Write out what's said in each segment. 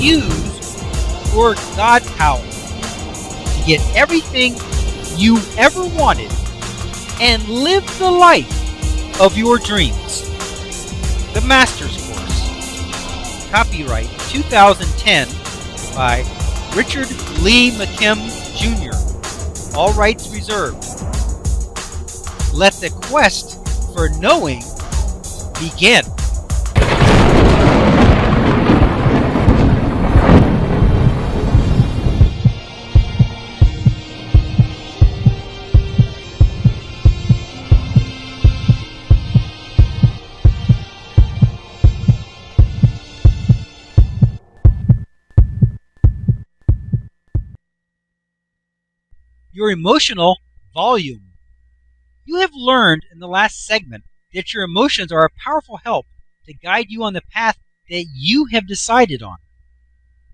use your God power to get everything you ever wanted and live the life of your dreams. The Master's Course. Copyright 2010 by Richard Lee McKim Jr. All rights reserved. Let the quest for knowing begin. Your emotional volume. You have learned in the last segment that your emotions are a powerful help to guide you on the path that you have decided on.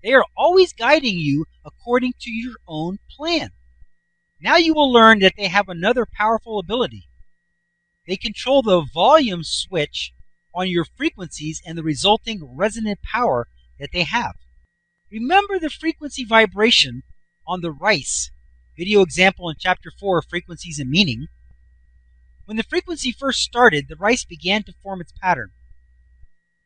They are always guiding you according to your own plan. Now you will learn that they have another powerful ability. They control the volume switch on your frequencies and the resulting resonant power that they have. Remember the frequency vibration on the rice video example in Chapter 4 of Frequencies and Meaning. When the frequency first started, the rice began to form its pattern.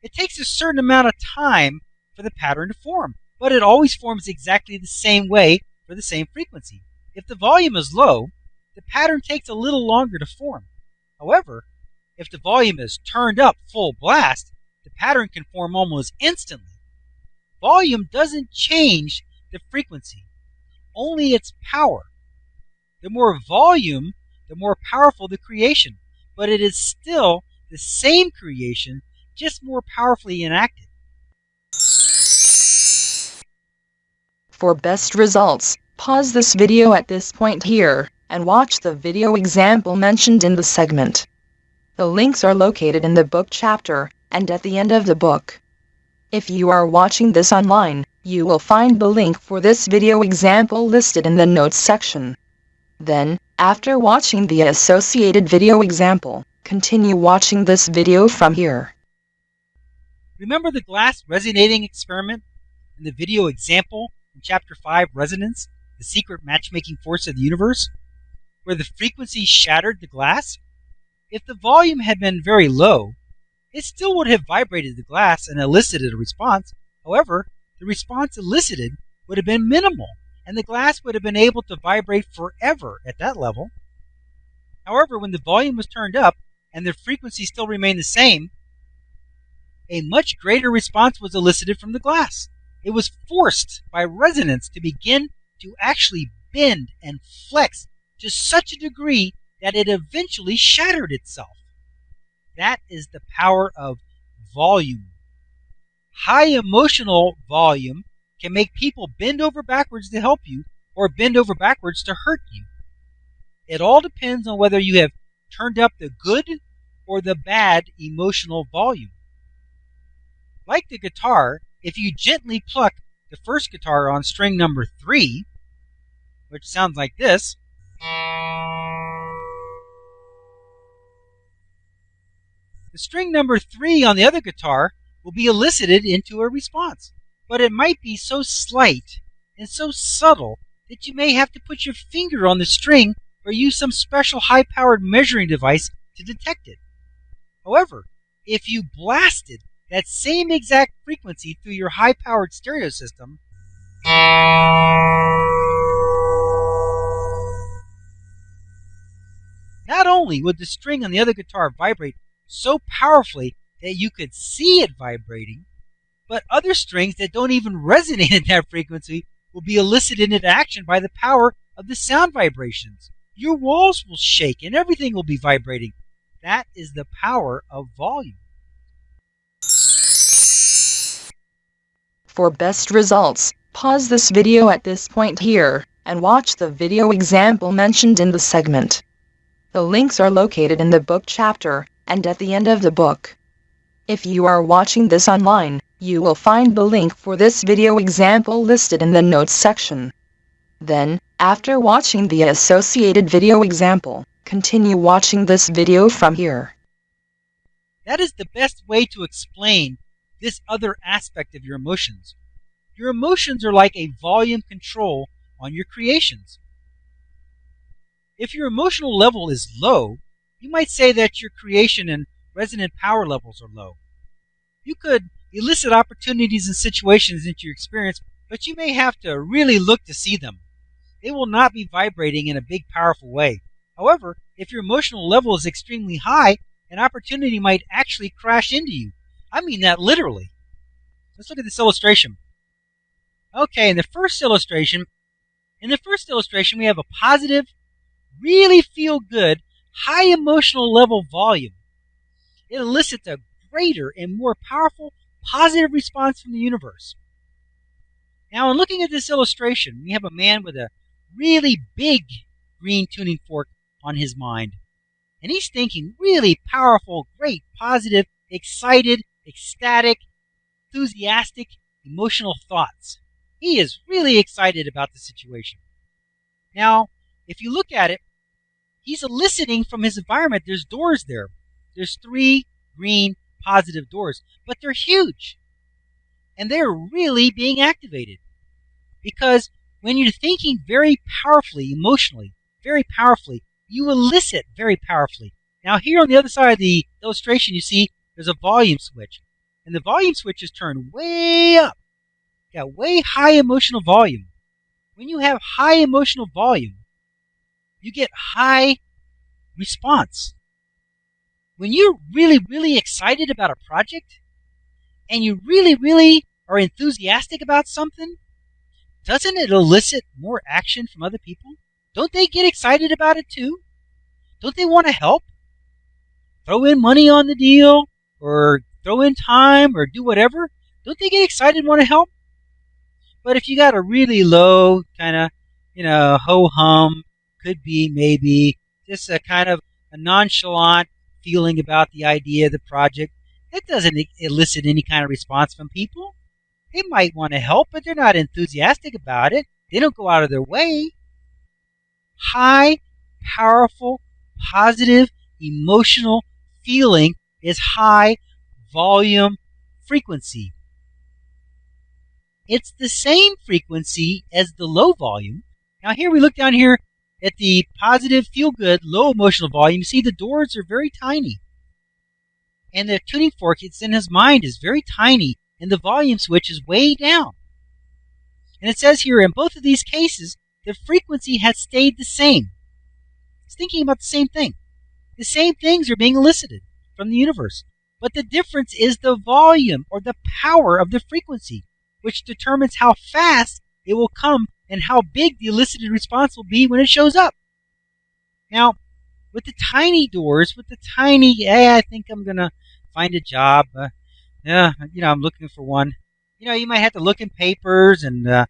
It takes a certain amount of time for the pattern to form, but it always forms exactly the same way for the same frequency. If the volume is low, the pattern takes a little longer to form. However, if the volume is turned up full blast, the pattern can form almost instantly. Volume doesn't change the frequency, only its power. The more volume, the more powerful the creation, but it is still the same creation, just more powerfully enacted. For best results, pause this video at this point here, and watch the video example mentioned in the segment. The links are located in the book chapter, and at the end of the book. If you are watching this online, you will find the link for this video example listed in the notes section. Then, after watching the associated video example, continue watching this video from here. Remember the glass resonating experiment in the video example in Chapter 5, Resonance, the secret matchmaking force of the universe, where the frequency shattered the glass? If the volume had been very low, it still would have vibrated the glass and elicited a response. However, the response elicited would have been minimal, and the glass would have been able to vibrate forever at that level. However, when the volume was turned up and the frequency still remained the same, a much greater response was elicited from the glass. It was forced by resonance to begin to actually bend and flex to such a degree that it eventually shattered itself. That is the power of volume. High emotional volume can make people bend over backwards to help you or bend over backwards to hurt you. It all depends on whether you have turned up the good or the bad emotional volume. Like the guitar, if you gently pluck the first guitar on string number 3, which sounds like this, the string number 3 on the other guitar will be elicited into a response. But it might be so slight and so subtle that you may have to put your finger on the string or use some special high-powered measuring device to detect it. However, if you blasted that same exact frequency through your high-powered stereo system, not only would the string on the other guitar vibrate so powerfully that you could see it vibrating, but other strings that don't even resonate at that frequency will be elicited into action by the power of the sound vibrations. Your walls will shake and everything will be vibrating. That is the power of volume. For best results, pause this video at this point here, and watch the video example mentioned in the segment. The links are located in the book chapter, and at the end of the book. If you are watching this online, you will find the link for this video example listed in the notes section. Then, after watching the associated video example, continue watching this video from here. That is the best way to explain this other aspect of your emotions. Your emotions are like a volume control on your creations. If your emotional level is low, you might say that your creation and resonant power levels are low. You could elicit opportunities and situations into your experience, but you may have to really look to see them. They will not be vibrating in a big, powerful way. However, if your emotional level is extremely high, an opportunity might actually crash into you. I mean that literally. Let's look at this illustration. Okay, in the first illustration, we have a positive, really feel good, high emotional level volume. It elicits a greater and more powerful positive response from the universe. Now, in looking at this illustration, we have a man with a really big green tuning fork on his mind. And he's thinking really powerful, great, positive, excited, ecstatic, enthusiastic, emotional thoughts. He is really excited about the situation. Now, if you look at it, he's eliciting from his environment, there's doors there. There's 3 green positive doors, but they're huge. And they're really being activated. Because when you're thinking very powerfully, emotionally, very powerfully, you elicit very powerfully. Now here on the other side of the illustration, you see there's a volume switch. And the volume switch is turned way up. Got way high emotional volume. When you have high emotional volume, you get high response. When you're really, really excited about a project, and you really, really are enthusiastic about something, doesn't it elicit more action from other people? Don't they get excited about it too? Don't they want to help? Throw in money on the deal, or throw in time, or do whatever? Don't they get excited and want to help? But if you got a really low kind of, ho-hum, could be, maybe, just a kind of a nonchalant feeling about the idea of the project, that doesn't elicit any kind of response from people. They might want to help, but they're not enthusiastic about it. They don't go out of their way. High, powerful, positive, emotional feeling is high volume frequency. It's the same frequency as the low volume. Now here we look down here at the positive, feel-good, low emotional volume. You see the doors are very tiny. And the tuning fork, it's in his mind, is very tiny. And the volume switch is way down. And it says here, in both of these cases, the frequency has stayed the same. It's thinking about the same thing. The same things are being elicited from the universe. But the difference is the volume or the power of the frequency, which determines how fast it will come and how big the elicited response will be when it shows up. Now, with the tiny doors, I think I'm going to find a job. I'm looking for one. You might have to look in papers and the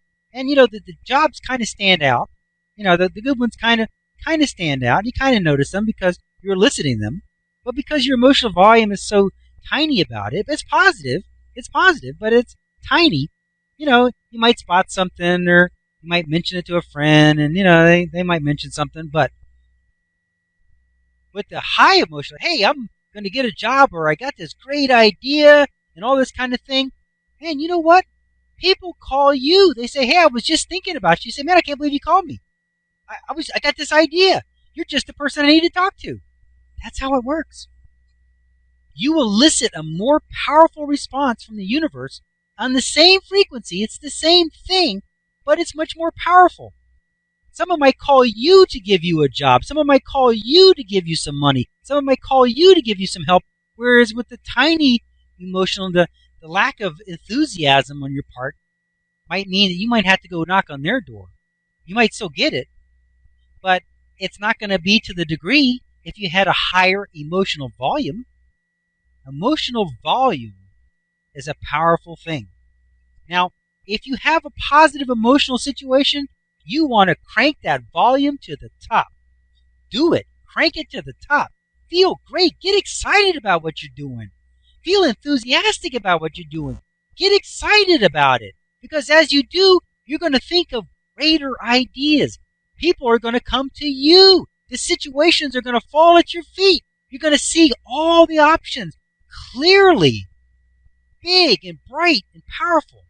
jobs kind of stand out. The good ones kind of stand out. You kind of notice them because you're eliciting them. But because your emotional volume is so tiny about it, it's positive, but it's tiny. You might spot something, or you might mention it to a friend, and they might mention something. But with the high emotional, hey, I'm going to get a job, or I got this great idea, and all this kind of thing. Man, you know what? People call you. They say, hey, I was just thinking about you. You say, man, I can't believe you called me. I got this idea. You're just the person I need to talk to. That's how it works. You elicit a more powerful response from the universe on the same frequency. It's the same thing, but it's much more powerful. Someone might call you to give you a job. Someone might call you to give you some money. Someone might call you to give you some help. Whereas with the tiny emotional, the lack of enthusiasm on your part might mean that you might have to go knock on their door. You might still get it, but it's not going to be to the degree if you had a higher emotional volume. Emotional volume is a powerful thing. Now, if you have a positive emotional situation, you want to crank that volume to the top. Do it. Crank it to the top. Feel great. Get excited about what you're doing. Feel enthusiastic about what you're doing. Get excited about it. Because as you do, you're going to think of greater ideas. People are going to come to you. The situations are going to fall at your feet. You're going to see all the options clearly, big and bright and powerful.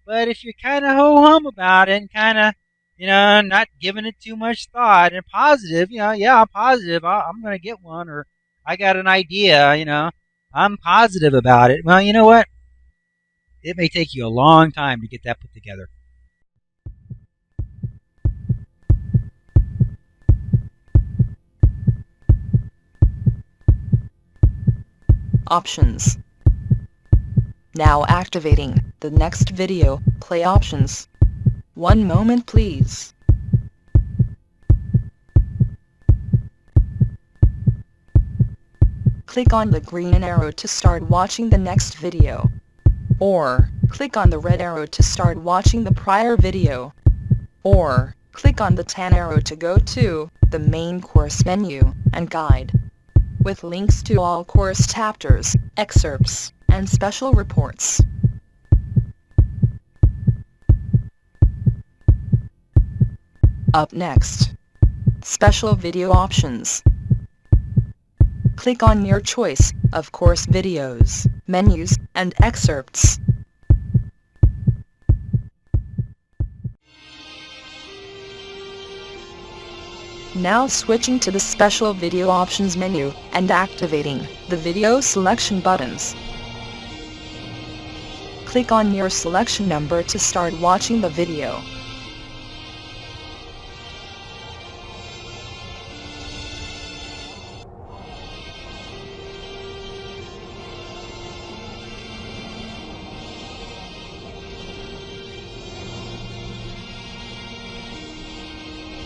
But if you're kind of ho-hum about it and kind of, not giving it too much thought and positive, yeah, I'm positive. I'm going to get one, or I got an idea, I'm positive about it. Well, you know what? It may take you a long time to get that put together. Options. Now activating the next video, play options. One moment please. Click on the green arrow to start watching the next video. Or, click on the red arrow to start watching the prior video. Or, click on the tan arrow to go to the main course menu and guide, with links to all course chapters, excerpts, and special reports. Up next, special video options. Click on your choice of course videos, menus, and excerpts. Now switching to the special video options menu and activating the video selection buttons. Click on your selection number to start watching the video.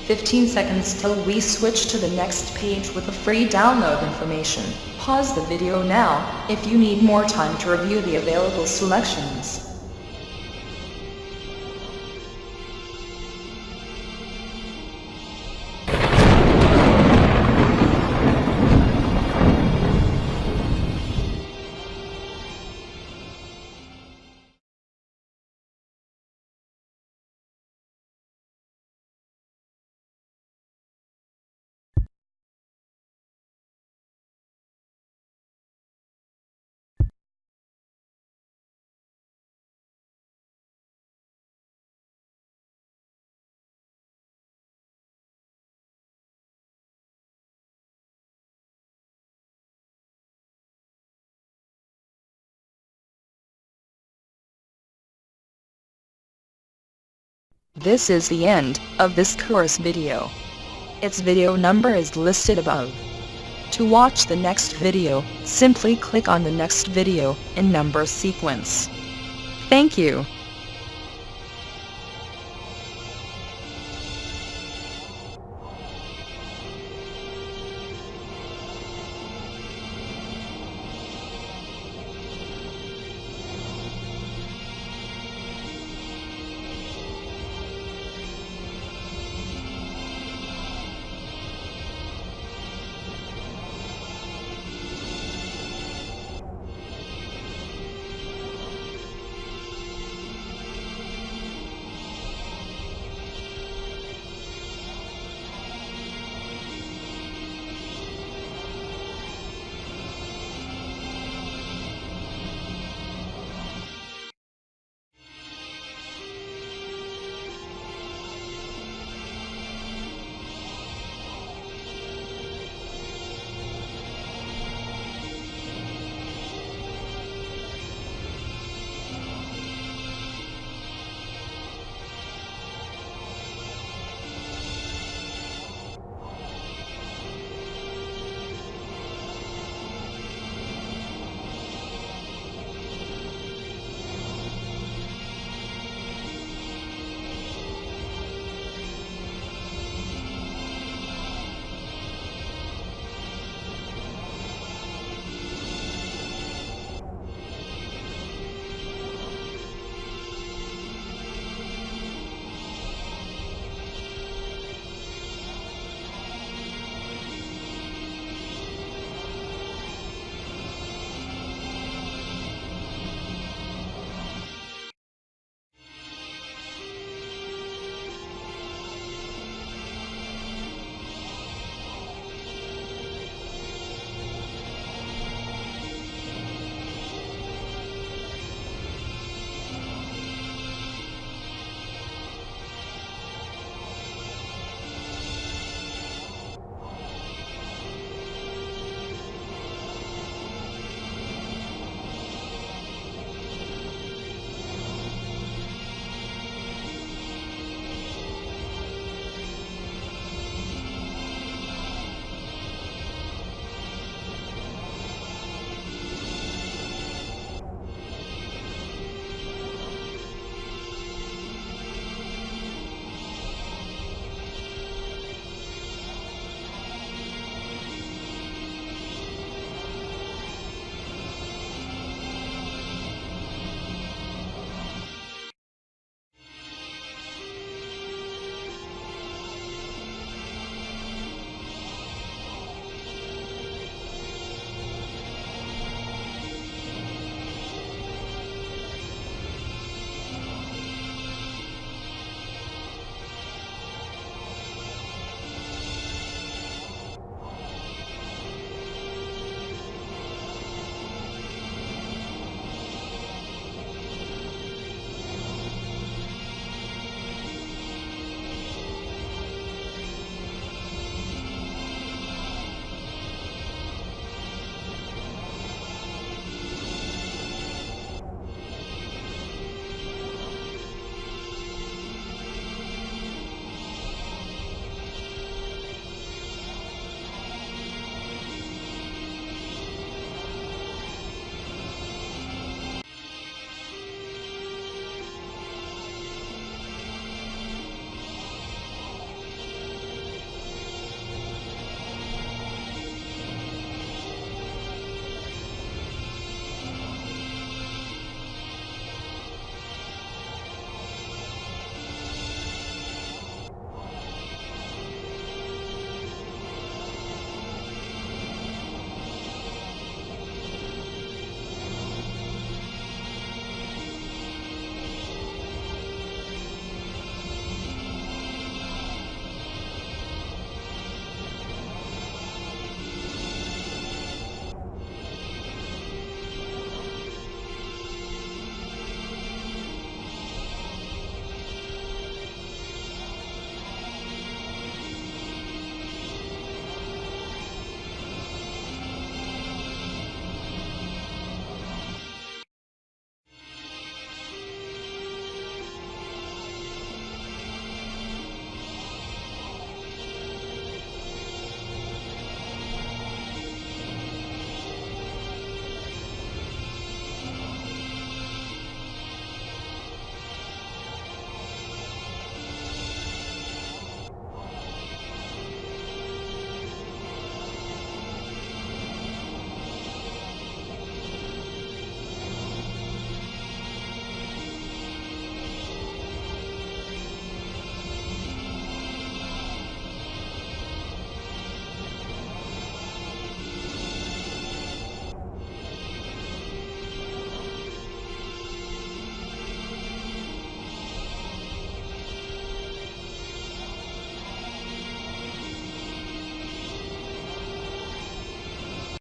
"15 seconds till we switch to the next page with the free download information. Pause the video now if you need more time to review the available selections." This is the end of this course video. Its video number is listed above. To watch the next video, simply click on the next video in number sequence. Thank you.